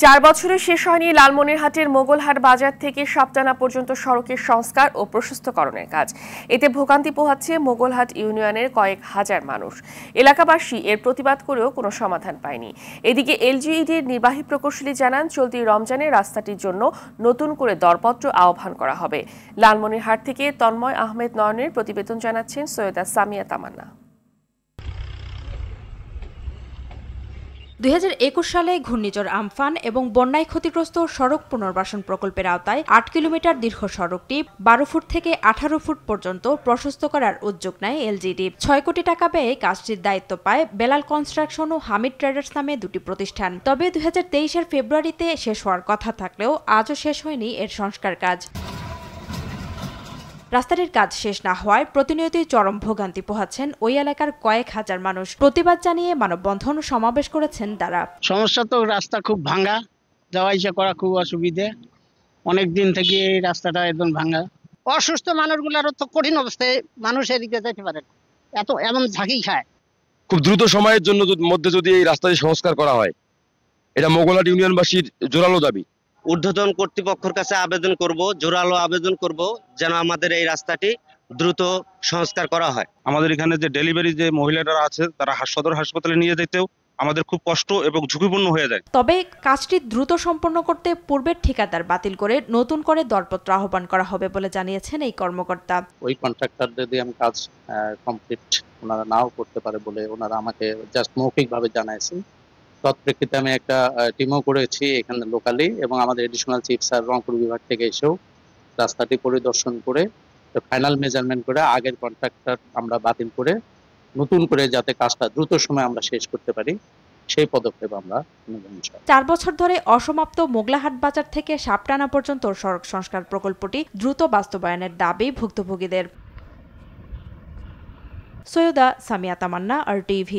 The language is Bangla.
4 বছরে শেষ হয়নি লালমনিরহাটের মোগলহাট বাজার থেকে সাপটানা পর্যন্ত সড়কের সংস্কার ও প্রশস্তকরণের কাজ। এতে ভোগান্তি পোহাচ্ছে মোগলহাট ইউনিয়নের কয়েক হাজার মানুষ। এলাকাবাসী এর প্রতিবাদ করেও কোনো সমাধান পায়নি। এদিকে এলজিইডির নির্বাহী প্রকৌশলী জানান, চলতি রমজানে রাস্তাটির জন্য নতুন করে দরপত্র আহ্বান করা হবে। লালমনিরহাট থেকে তন্ময় আহমেদ নয়নের প্রতিবেদন জানাচ্ছেন সৈয়দা সামিয়া তামান্না। 2021 সালে ঘূর্ণিঝড় আমফান এবং বন্যায় ক্ষতিগ্রস্ত সড়ক পুনর্বাসন প্রকল্পের আওতায় 8 কিলোমিটার দীর্ঘ সড়কটি 12 ফুট থেকে 18 ফুট পর্যন্ত প্রশস্ত করার উদ্যোগ নেয় এলজিডি। 6 কোটি টাকা ব্যয়ে কাজটির দায়িত্ব পায় বেলাল কনস্ট্রাকশন ও হামিদ ট্রেডার্স নামে দুটি প্রতিষ্ঠান। তবে 2023-এর ফেব্রুয়ারিতে শেষ হওয়ার কথা থাকলেও আজও শেষ হয়নি এর সংস্কার কাজ। রাস্তাটির কাজ শেষ না হওয়ায় প্রতিনিয়তই চরম ভোগান্তি পোহাচ্ছেন ওই এলাকার কয়েক হাজার মানুষ। প্রতিবাদ জানিয়ে মানববন্ধন ও সমাবেশ করেছেন তারা। সমস্যা তো রাস্তা খুব ভাঙা, যাওয়া আসা করা খুব অসুবিধে। অনেক দিন থেকে এই রাস্তাটা একদম ভাঙা। অসুস্থ মানুষগুলোরও তো কঠিন অবস্থায়, মানুষ এদিকে যেতে পারে না, এমন ঝাঁকি খায়। খুব দ্রুত সময়ের জন্য মধ্যে যদি এই রাস্তাটি সংস্কার করা হয়, এটা মোগলহাট ইউনিয়নবাসীর জোরালো দাবি। ঊর্ধ্বতন কর্তৃপক্ষের কাছে আবেদন করব, জোরালো আবেদন করব যেন আমাদের এই রাস্তাটি দ্রুত সংস্কার করা হয়। আমাদের এখানে যে ডেলিভারি যে মহিলারা আছে তারা সদর হাসপাতালে নিয়ে যেতেও আমাদের খুব কষ্ট এবং ঝুঁকিপূর্ণ হয়ে যায়। তবে কাজটি দ্রুত সম্পন্ন করতে পূর্বের ঠিকাদার বাতিল করে নতুন করে দরপত্র আহ্বান করা হবে বলে জানিয়েছেন এই কর্মকর্তা। ওই কন্ট্রাক্টর যদি আমি কাজ কমপ্লিট ওনারা নাও করতে পারে বলে ওনারা আমাকে জাস্ট মৌখিকভাবে জানাইছেন। তৎপ্রেক্ষিতে আমি একটা টিমও করেছি এখানে লোকালি, এবং আমাদের এডিশনাল চিফ স্যার রংপুর বিভাগ থেকে এসেও রাস্তাটি পরিদর্শন করে ফাইনাল মেজারমেন্ট করে আগের কন্ট্রাক্টর আমরা বাতিল করে নতুন করে যাতে কাজটা দ্রুত সময়ে আমরা শেষ করতে পারি সেই পদক্ষেপ আমরা নেব। 4 বছর ধরে অসমাপ্ত মোগলাহাট বাজার থেকে সাপটানা পর্যন্ত সড়ক সংস্কার প্রকল্পটি দ্রুত বাস্তবায়নের দাবি ভুক্তভোগীদের। সৈয়দা সামিয়া তামান্না, RTV।